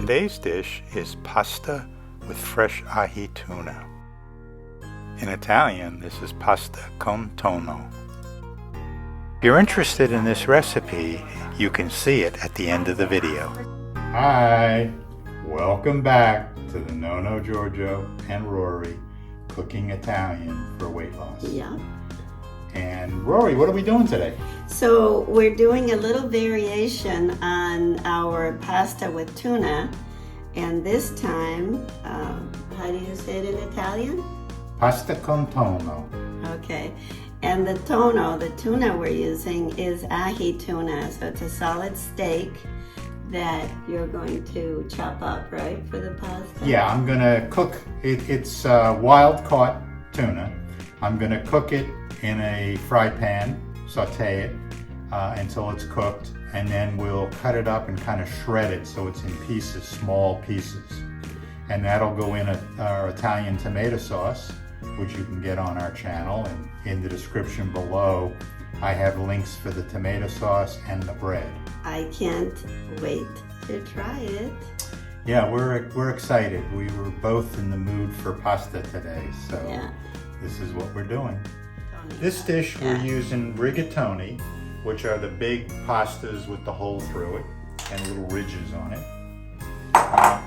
Today's dish is pasta with fresh ahi tuna. In Italian, this is pasta con tonno. If you're interested in this recipe, you can see it at the end of the video. Hi, welcome back to the Nonno Giorgio and Rory Cooking Italian for Weight Loss. Yeah. And Rory, what are we doing today? So we're doing a little variation on our pasta with tuna, and this time, how do you say it in Italian? Pasta con tonno. Okay, and the tuna we're using is Ahi tuna, so it's a solid steak that you're going to chop up, right, for the pasta? Yeah, I'm gonna cook it. It's wild caught tuna. I'm gonna cook it in a fry pan, saute it until it's cooked, and then we'll cut it up and kind of shred it so it's in pieces, small pieces. And that'll go in our Italian tomato sauce, which you can get on our channel. And in the description below, I have links for the tomato sauce and the bread. I can't wait to try it. Yeah, we're excited. We were both in the mood for pasta today, so yeah. This is what we're doing. This dish we're using rigatoni, which are the big pastas with the hole through it and little ridges on it.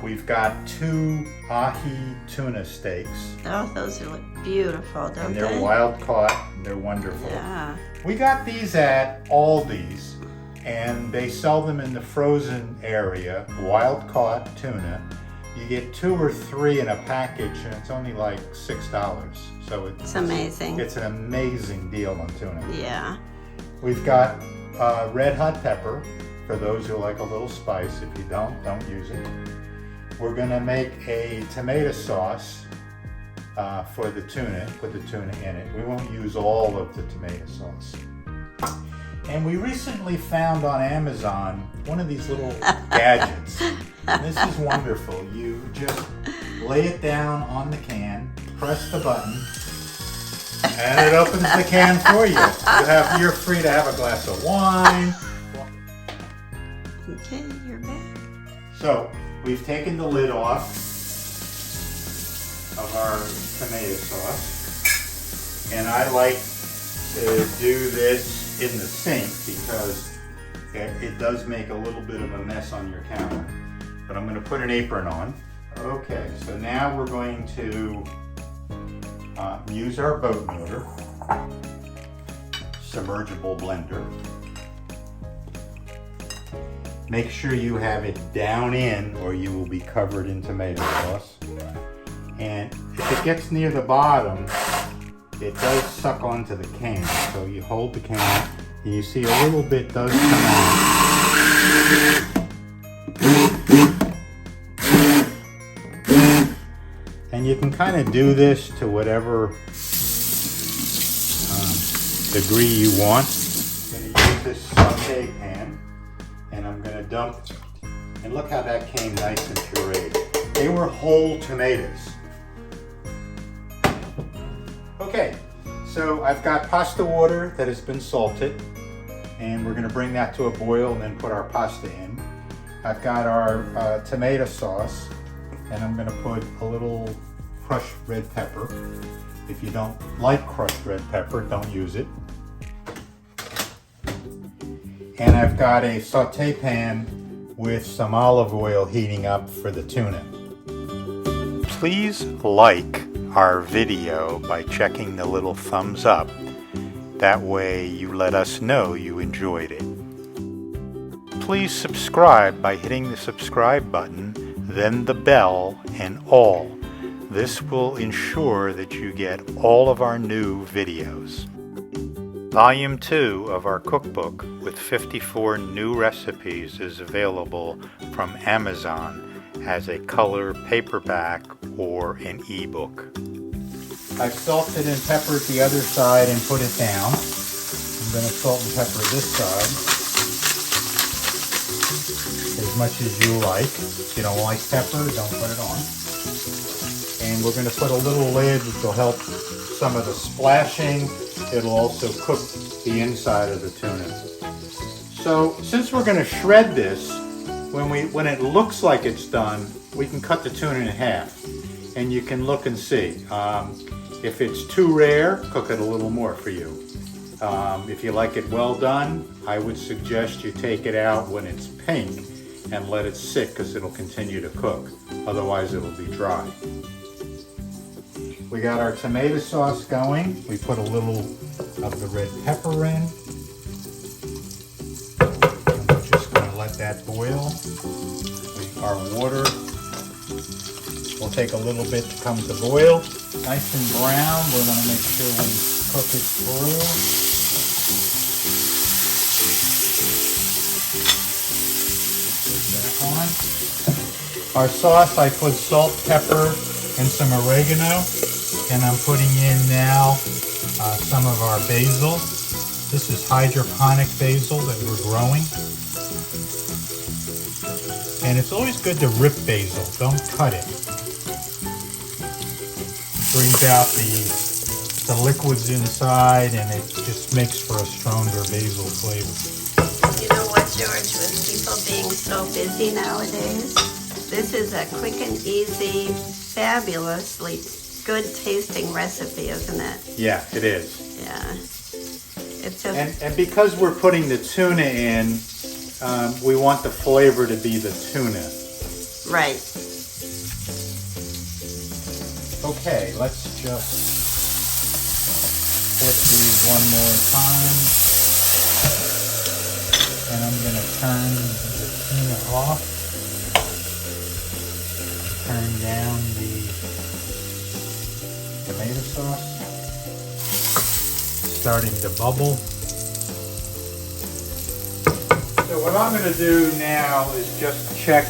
We've got 2 ahi tuna steaks. Oh, those look beautiful, don't they? And they're wild caught. They're wonderful. Yeah. We got these at Aldi's, and they sell them in the frozen area, wild caught tuna. You get 2 or 3 in a package, and it's only like $6. So it's amazing. It's an amazing deal on tuna. Yeah. We've got red hot pepper for those who like a little spice. If you don't use it. We're gonna make a tomato sauce for the tuna. Put the tuna in it. We won't use all of the tomato sauce. And we recently found on Amazon one of these little gadgets. And this is wonderful. You just lay it down on the can, press the button, and it opens the can for you. You're free to have a glass of wine. Okay, you're back. So we've taken the lid off of our tomato sauce, and I like to do this in the sink because it does make a little bit of a mess on your counter. But I'm going to put an apron on. Okay, so now we're going to use our boat motor, submergible blender. Make sure you have it down in or you will be covered in tomato sauce. And if it gets near the bottom, it does suck onto the can. So you hold the can and you see a little bit does come out. And you can kind of do this to whatever degree you want. I'm going to use this saute pan, and I'm going to dump, and look how that came nice and pureed. They were whole tomatoes. Okay, so I've got pasta water that has been salted, and we're going to bring that to a boil and then put our pasta in. I've got our tomato sauce, and I'm going to put a little crushed red pepper. If you don't like crushed red pepper, don't use it. And I've got a saute pan with some olive oil heating up for the tuna. Please like our video by checking the little thumbs up. That way you let us know you enjoyed it. Please subscribe by hitting the subscribe button, then the bell, and all. This will ensure that you get all of our new videos. Volume 2 of our cookbook with 54 new recipes is available from Amazon as a color paperback or an ebook. I've salted and peppered the other side and put it down. I'm going to salt and pepper this side as much as you like. If you don't like pepper, don't put it on. And we're going to put a little lid which will help some of the splashing. It'll also cook the inside of the tuna. So since we're going to shred this, when it looks like it's done, we can cut the tuna in half, and you can look and see. If it's too rare, cook it a little more for you. If you like it well done, I would suggest you take it out when it's pink and let it sit, because it'll continue to cook. Otherwise it'll be dry. We got our tomato sauce going. We put a little of the red pepper in. And we're just going to let that boil. Our water will take a little bit to come to boil. Nice and brown. We want to make sure we cook it through. Back on. Our sauce, I put salt, pepper, and some oregano. And I'm putting in now some of our basil. This is hydroponic basil that we're growing. And it's always good to rip basil, don't cut it. It brings out the liquids inside, and it just makes for a stronger basil flavor. You know what, George, with people being so busy nowadays, this is a quick and easy, fabulously good tasting recipe, isn't it? Yeah, it is. Yeah. It's a and because we're putting the tuna in, we want the flavor to be the tuna. right. Okay, let's just flip these one more time. And I'm going to turn the tuna off. Turn down the tomato sauce. Starting to bubble. So what I'm going to do now is just check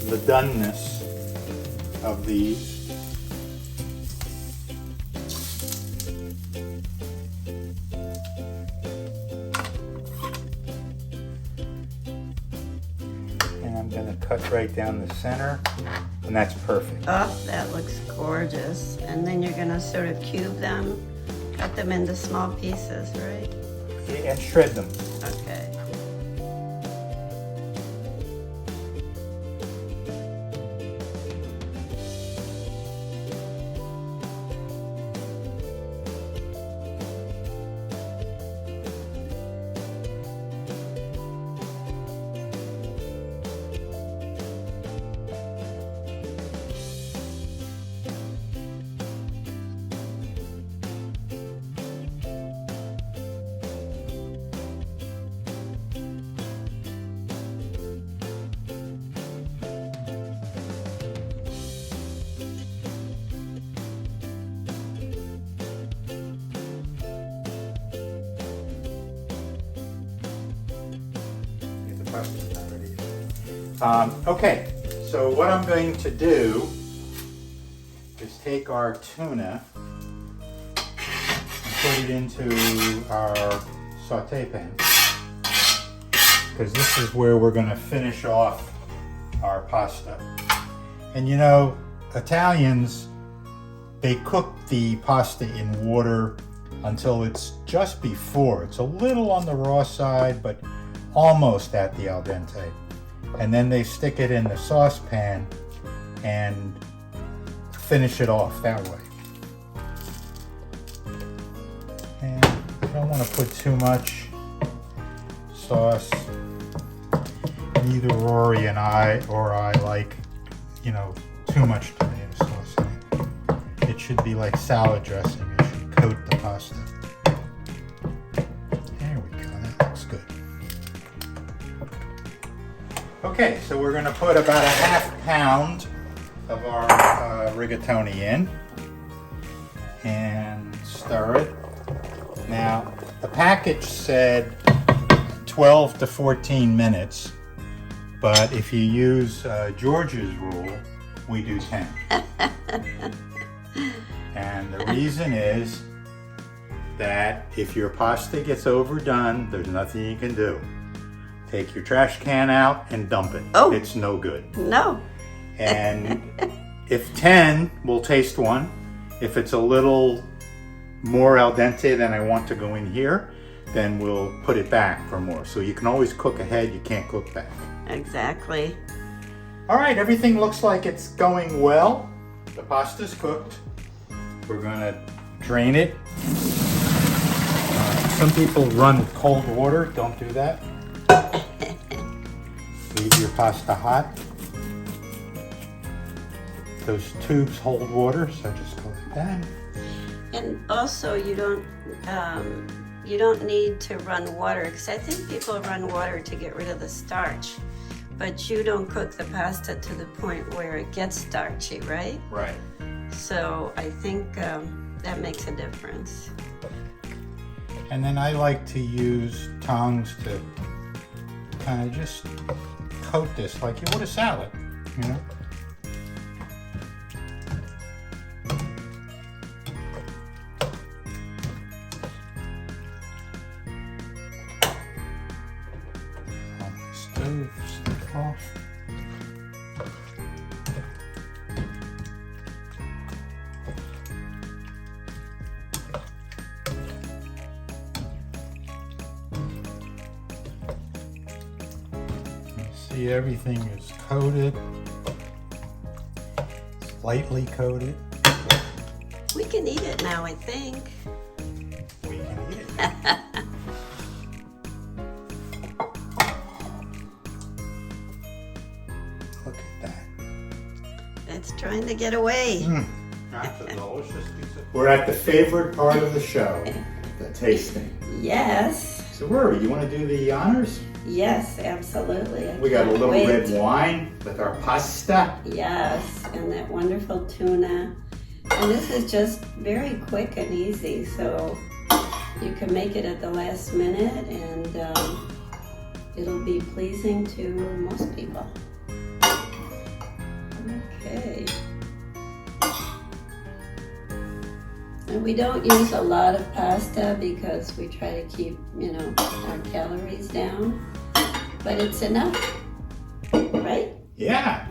the doneness of these. And I'm going to cut right down the center, and that's perfect. Oh, that looks gorgeous. And then you're gonna sort of cube them, cut them into small pieces, right? And shred them. Okay. Okay, so what I'm going to do is take our tuna and put it into our saute pan, because this is where we're going to finish off our pasta. And you know, Italians, they cook the pasta in water until it's just before. It's a little on the raw side, but almost at the al dente. And then they stick it in the saucepan and finish it off that way. And I don't want to put too much sauce. Neither Rory and I like, you know, too much tomato sauce in it. It should be like salad dressing. It should coat the pasta. There we go, that looks good. Okay, so we're going to put about a ½ pound of our rigatoni in and stir it. Now, the package said 12 to 14 minutes, but if you use George's rule, we do 10. And the reason is that if your pasta gets overdone, there's nothing you can do. Take your trash can out and dump it. Oh. It's no good. No. And if 10, we'll taste one. If it's a little more al dente than I want to go in here, then we'll put it back for more. So you can always cook ahead, you can't cook back. exactly. All right, everything looks like it's going well. The pasta's cooked. We're gonna drain it. Some people run with cold water. Don't do that. Leave your pasta hot. Those tubes hold water, so just go like that. And also, you don't need to run water, because I think people run water to get rid of the starch. But you don't cook the pasta to the point where it gets starchy, right? Right. So I think that makes a difference. And then I like to use tongs to kind of just coat this like you would a salad, you know? On my stove, stuff off. See, everything is coated, lightly coated. We can eat it now, I think. We can eat it. Look at that. It's trying to get away. That's a delicious piece of... We're at the favorite part of the show, the tasting. Yes. So Rory, you want to do the honors? Yes, absolutely. I We got a can't little wait. red wine with our pasta. Yes, and that wonderful tuna. And this is just very quick and easy, so you can make it at the last minute, and it'll be pleasing to most people. Okay. And we don't use a lot of pasta because we try to keep, our calories down. But it's enough, right? Yeah.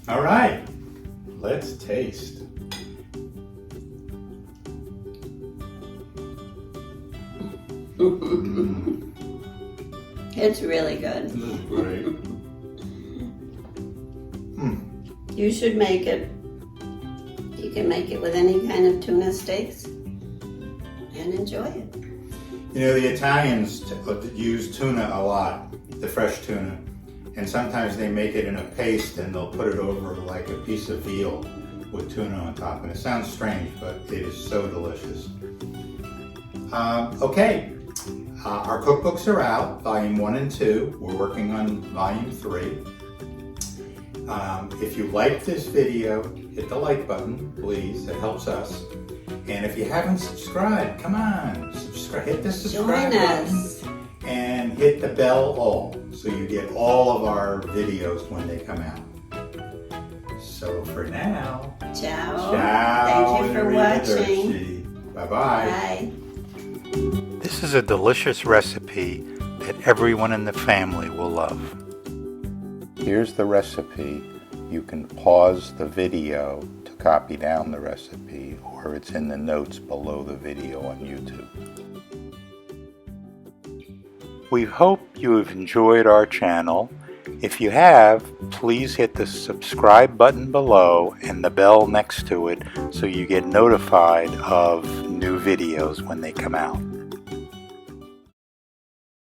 All right. Let's taste. It's really good. This is great. You should make it. You can make it with any kind of tuna steaks and enjoy it. You know, the Italians use tuna a lot, the fresh tuna. And sometimes they make it in a paste and they'll put it over like a piece of veal with tuna on top. And it sounds strange, but it is so delicious. Okay, our cookbooks are out, volume 1 and 2. We're working on volume 3. If you like this video, hit the like button, please. It helps us. And if you haven't subscribed, come on, subscribe. Hit the subscribe Join button us. and hit the bell all so you get all of our videos when they come out. So for now, Ciao. ciao. Thank you for watching. Bye-bye. Bye. This is a delicious recipe that everyone in the family will love. Here's the recipe. You can pause the video to copy down the recipe, or it's in the notes below the video on YouTube. We hope you have enjoyed our channel. If you have, please hit the subscribe button below and the bell next to it so you get notified of new videos when they come out.